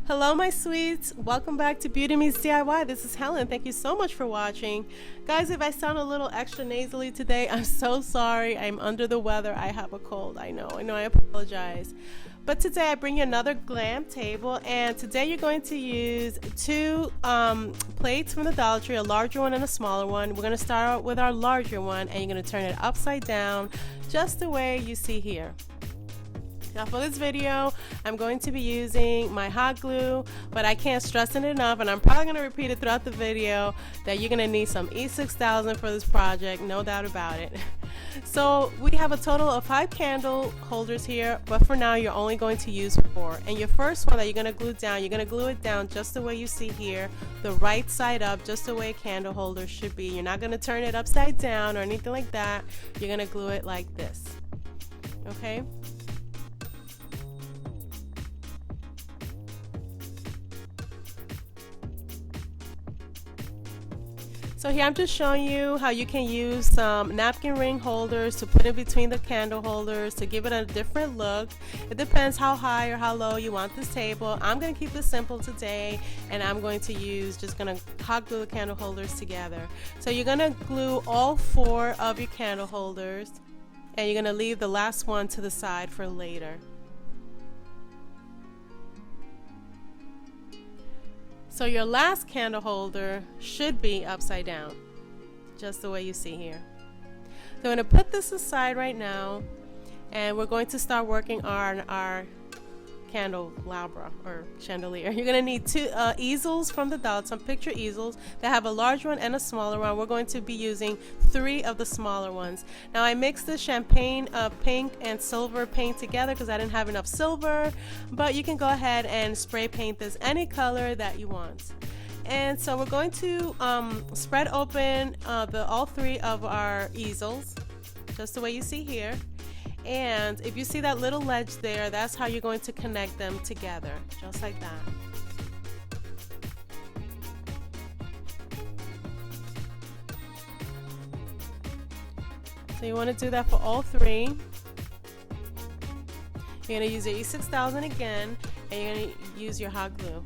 Hello my sweets, welcome back to Beauty Meets DIY. This is Helen. Thank you so much for watching. Guys, if I sound a little extra nasally today, I'm so sorry. I'm under the weather. I have a cold. I know, I apologize. But today I bring you another Glam table, and today you're going to use two plates from the Dollar Tree, a larger one and a smaller one. We're going to start out with our larger one, and you're going to turn it upside down just the way you see here. Now for this video, I'm going to be using my hot glue, but I can't stress it enough, and I'm probably going to repeat it throughout the video, that you're going to need some E6000 for this project, no doubt about it. So we have a total of 5 candle holders here, but for now you're only going to use 4. And your first one that you're going to glue down, you're going to glue it down just the way you see here, the right side up, just the way a candle holder should be. You're not going to turn it upside down or anything like that. You're going to glue it like this. Okay? So here I'm just showing you how you can use some napkin ring holders to put in between the candle holders to give it a different look. It depends how high or how low you want this table. I'm going to keep it simple today, and I'm going to just going to hot glue the candle holders together. So you're going to glue all 4 of your candle holders, and you're going to leave the last one to the side for later. So your last candle holder should be upside down, just the way you see here. So I'm going to put this aside right now, and we're going to start working on our candelabra or chandelier. You're going to need 2 easels from the Dollar, some picture easels that have a large one and a smaller one. We're going to be using 3 of the smaller ones. Now I mixed the champagne pink and silver paint together because I didn't have enough silver, but you can go ahead and spray paint this any color that you want. And so we're going to spread open all 3 of our easels, just the way you see here. And if you see that little ledge there, that's how you're going to connect them together, just like that. So you want to do that for all 3. You're going to use your E6000 again, and you're going to use your hot glue.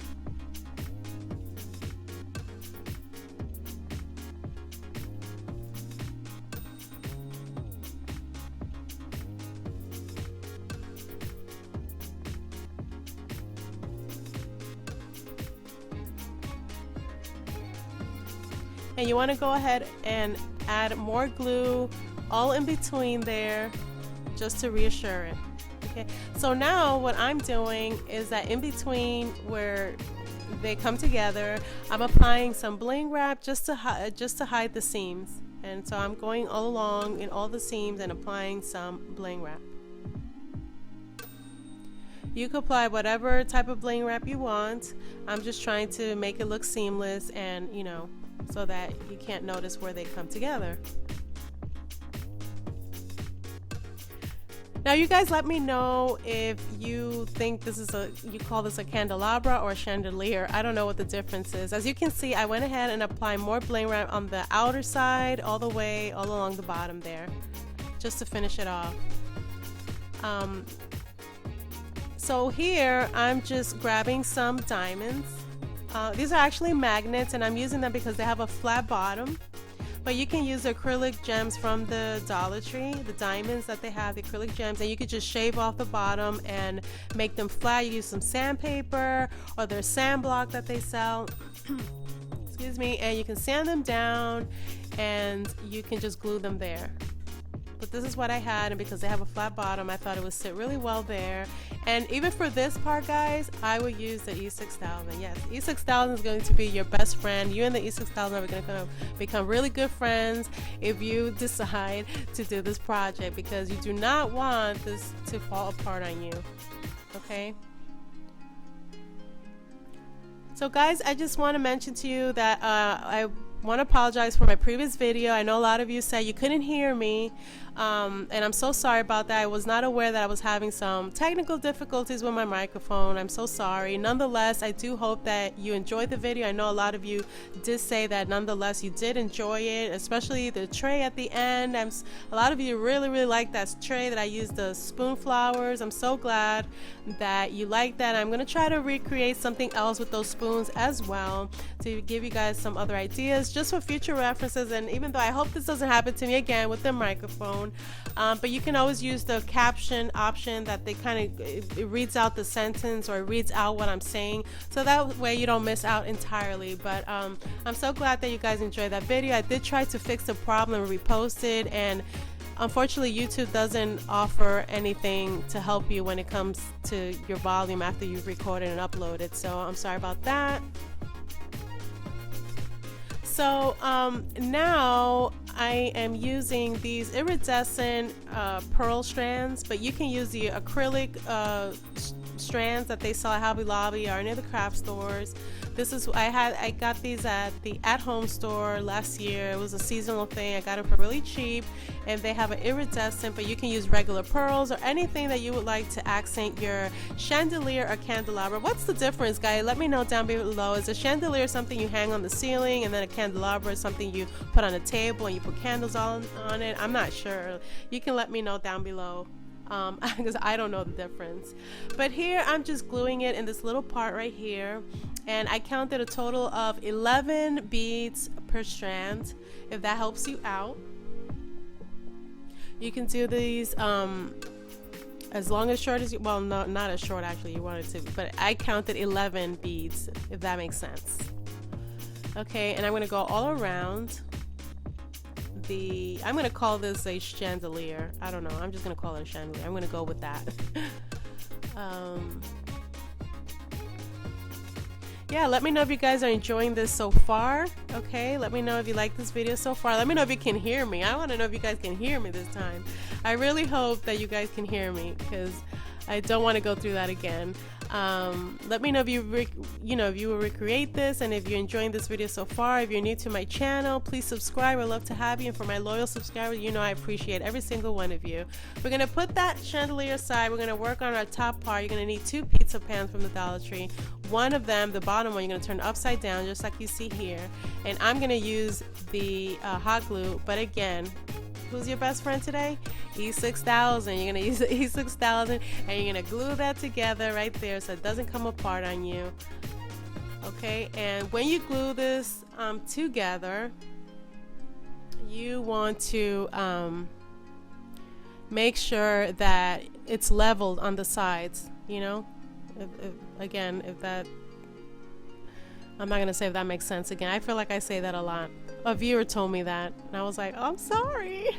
And you want to go ahead and add more glue all in between there, just to reassure it. Okay, so now what I'm doing is that in between where they come together, I'm applying some bling wrap just to hide the seams. And so I'm going all along in all the seams and applying some bling wrap. You can apply whatever type of bling wrap you want. I'm just trying to make it look seamless, and so that you can't notice where they come together. Now you guys let me know if you think you call this a candelabra or a chandelier. I don't know what the difference is. As you can see, I went ahead and applied more bling wrap on the outer side all along the bottom there, just to finish it off. So here I'm just grabbing some diamonds. These are actually magnets, and I'm using them because they have a flat bottom, but you can use the acrylic gems from the Dollar Tree, the diamonds that they have, the acrylic gems, and you could just shave off the bottom and make them flat. You use some sandpaper or their sand block that they sell excuse me, and you can sand them down and you can just glue them there. But this is what I had, and because they have a flat bottom, I thought it would sit really well there. And even for this part, guys, I would use the E6000. Yes, E6000 is going to be your best friend. You and the E6000 are going to become really good friends if you decide to do this project, because you do not want this to fall apart on you. Okay? So guys, I just want to mention to you that want to apologize for my previous video. I know a lot of you said you couldn't hear me, and I'm so sorry about that. I was not aware that I was having some technical difficulties with my microphone. I'm so sorry. Nonetheless, I do hope that you enjoyed the video. I know a lot of you did say that nonetheless you did enjoy it, especially the tray at the end. A lot of you really like that tray that I used the spoon flowers. I'm so glad that you like that. I'm going to try to recreate something else with those spoons as well to give you guys some other ideas just for future references. And even though I hope this doesn't happen to me again with the microphone, but you can always use the caption option that they kind of it reads out the sentence or it reads out what I'm saying, so that way you don't miss out entirely. But I'm so glad that you guys enjoyed that video. I did try to fix the problem and repost it, and unfortunately YouTube doesn't offer anything to help you when it comes to your volume after you've recorded and uploaded, so I'm sorry about that. So now I am using these iridescent pearl strands, but you can use the acrylic strands that they sell at Hobby Lobby or any of the craft stores. This is I got these at the at-home store last year. It was a seasonal thing. I got it for really cheap, and they have an iridescent, but you can use regular pearls or anything that you would like to accent your chandelier or candelabra. What's the difference, guys? Let me know down below. Is a chandelier something you hang on the ceiling, and then a candelabra is something you put on a table and you put candles on it? I'm not sure. You can let me know down below, because I don't know the difference. But here I'm just gluing it in this little part right here, and I counted a total of 11 beads per strand, if that helps you out. You can do these as long as short as you, well, no, not as short actually, you wanted to, but I counted 11 beads, if that makes sense. Okay, and I'm going to go all around I'm going to call this a chandelier. I don't know, I'm just going to call it a chandelier. I'm going to go with that. Yeah, let me know if you guys are enjoying this so far. Okay, let me know if you like this video so far. Let me know if you can hear me. I want to know if you guys can hear me this time. I really hope that you guys can hear me, because I don't want to go through that again. Let me know if you will recreate this, and if you're enjoying this video so far. If you're new to my channel, please subscribe. I'd love to have you. And for my loyal subscribers, you know I appreciate every single one of you. We're going to put that chandelier aside. We're going to work on our top part. You're going to need 2 pizza pans from the Dollar Tree. One of them, the bottom one, you're going to turn upside down just like you see here. And I'm going to use the hot glue, but again, who's your best friend today? E6000. You're going to use the E6000, and you're going to glue that together right there so it doesn't come apart on you. Okay, and when you glue this together, you want to make sure that it's leveled on the sides, you know? If that, I'm not going to say if that makes sense again. I feel like I say that a lot. A viewer told me that, and I was like, oh, I'm sorry.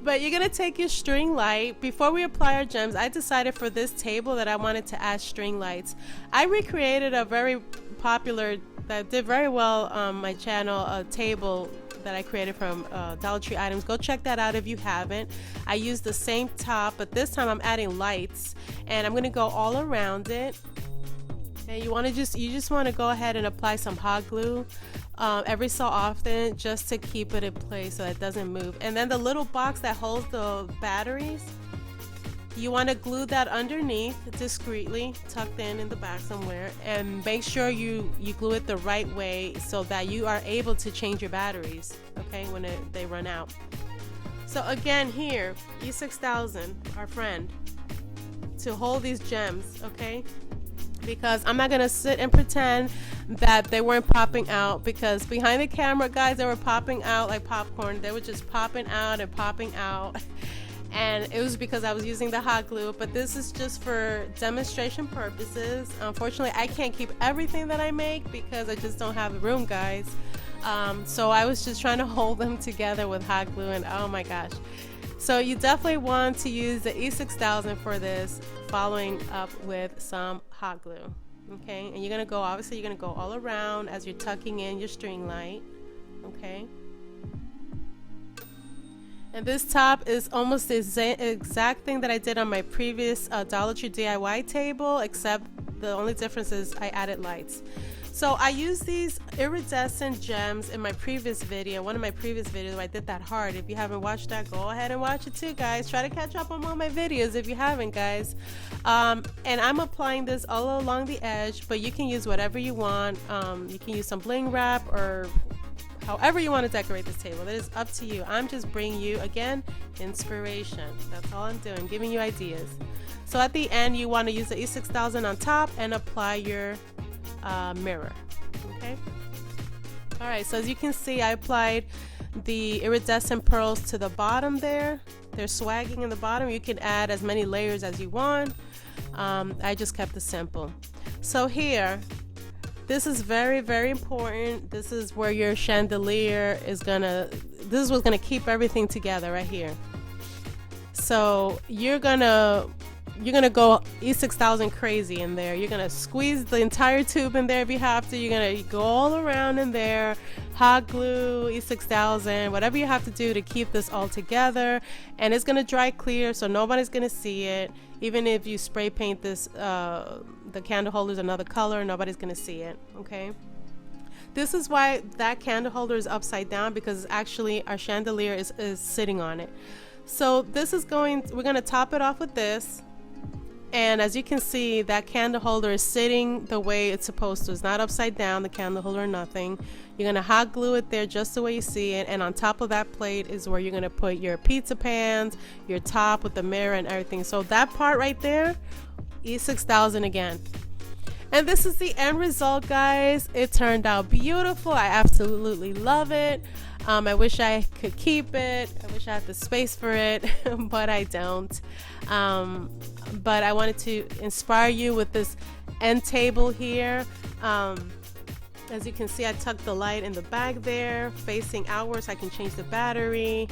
But you're going to take your string light. Before we apply our gems, I decided for this table that I wanted to add string lights. I recreated a very popular, that did very well on my channel, a table that I created from Dollar Tree items. Go check that out if you haven't. I used the same top, but this time I'm adding lights, and I'm going to go all around it. And you just want to go ahead and apply some hot glue every so often, just to keep it in place so it doesn't move. And then the little box that holds the batteries, you want to glue that underneath discreetly, tucked in the back somewhere, and make sure you glue it the right way so that you are able to change your batteries, okay, when they run out. So again, here, E6000, our friend, to hold these gems, okay? Because I'm not gonna sit and pretend that they weren't popping out, because behind the camera, guys, they were popping out like popcorn. They were just popping out and popping out, and it was because I was using the hot glue. But this is just for demonstration purposes. Unfortunately, I can't keep everything that I make because I just don't have the room, guys. So I was just trying to hold them together with hot glue, and oh my gosh. So you definitely want to use the E6000 for this, following up with some hot glue. Okay, and you're gonna go, obviously you're gonna go all around as you're tucking in your string light. Okay, and this top is almost the exact thing that I did on my previous Dollar Tree DIY table, except the only difference is I added lights. So I used these iridescent gems in my previous video, one of my previous videos where I did that heart. If you haven't watched that, go ahead and watch it too, guys. Try to catch up on all my videos if you haven't, guys. And I'm applying this all along the edge, but you can use whatever you want. You can use some bling wrap or however you want to decorate this table. That is up to you. I'm just bringing you, again, inspiration. That's all I'm doing, giving you ideas. So at the end, you want to use the E6000 on top and apply your mirror. Okay. All right, so as you can see, I applied the iridescent pearls to the bottom there. They're swagging in the bottom. You can add as many layers as you want. I just kept it simple. So here, this is very, very important. This is where your chandelier is gonna, this is what's gonna keep everything together right here. So you're gonna go E6000 crazy in there. You're gonna squeeze the entire tube in there if you have to. You're gonna go all around in there, hot glue, E6000, whatever you have to do to keep this all together. And it's gonna dry clear, so nobody's gonna see it. Even if you spray paint this, the candle holders another color, nobody's gonna see it. Okay. This is why that candle holder is upside down, because actually our chandelier is sitting on it. So this is we're gonna top it off with this. And as you can see, that candle holder is sitting the way it's supposed to. It's not upside down, the candle holder, or nothing. You're gonna hot glue it there just the way you see it. And on top of that plate is where you're gonna put your pizza pans, your top with the mirror and everything. So that part right there, E6000 again. And this is the end result, guys. It turned out beautiful. I absolutely love it. I wish I could keep it. I wish I had the space for it, but I don't. But I wanted to inspire you with this end table here. As you can see, I tucked the light in the back there, facing outwards. I can change the battery.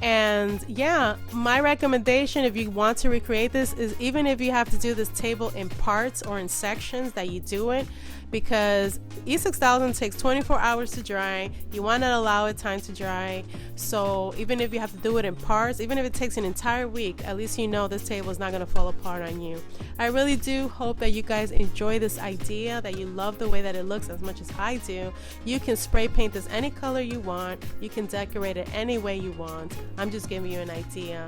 And yeah, my recommendation if you want to recreate this is, even if you have to do this table in parts or in sections, that you do it, because E6000 takes 24 hours to dry. You want to allow it time to dry. So even if you have to do it in parts, even if it takes an entire week, at least you know this table is not going to fall apart on you. I really do hope that you guys enjoy this idea, that you love the way that it looks as much as I do. You can spray paint this any color you want. You can decorate it any way you want. I'm just giving you an idea.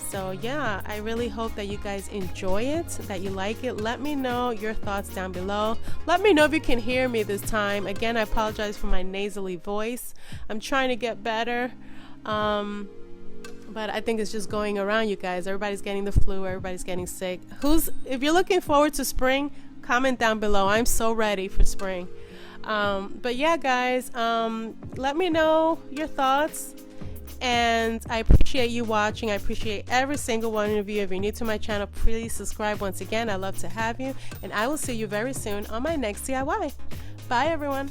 So yeah, I really hope that you guys enjoy it, that you like it. Let me know your thoughts down below. Let me know if you can hear me this time. Again, I apologize for my nasally voice. I'm trying to get better. But I think it's just going around, you guys. Everybody's getting the flu, everybody's getting sick. If you're looking forward to spring, comment down below. I'm so ready for spring. But yeah, guys, let me know your thoughts. And I appreciate you watching. I appreciate every single one of you. If you're new to my channel, please subscribe once again. I love to have you. And I will see you very soon on my next DIY. Bye, everyone.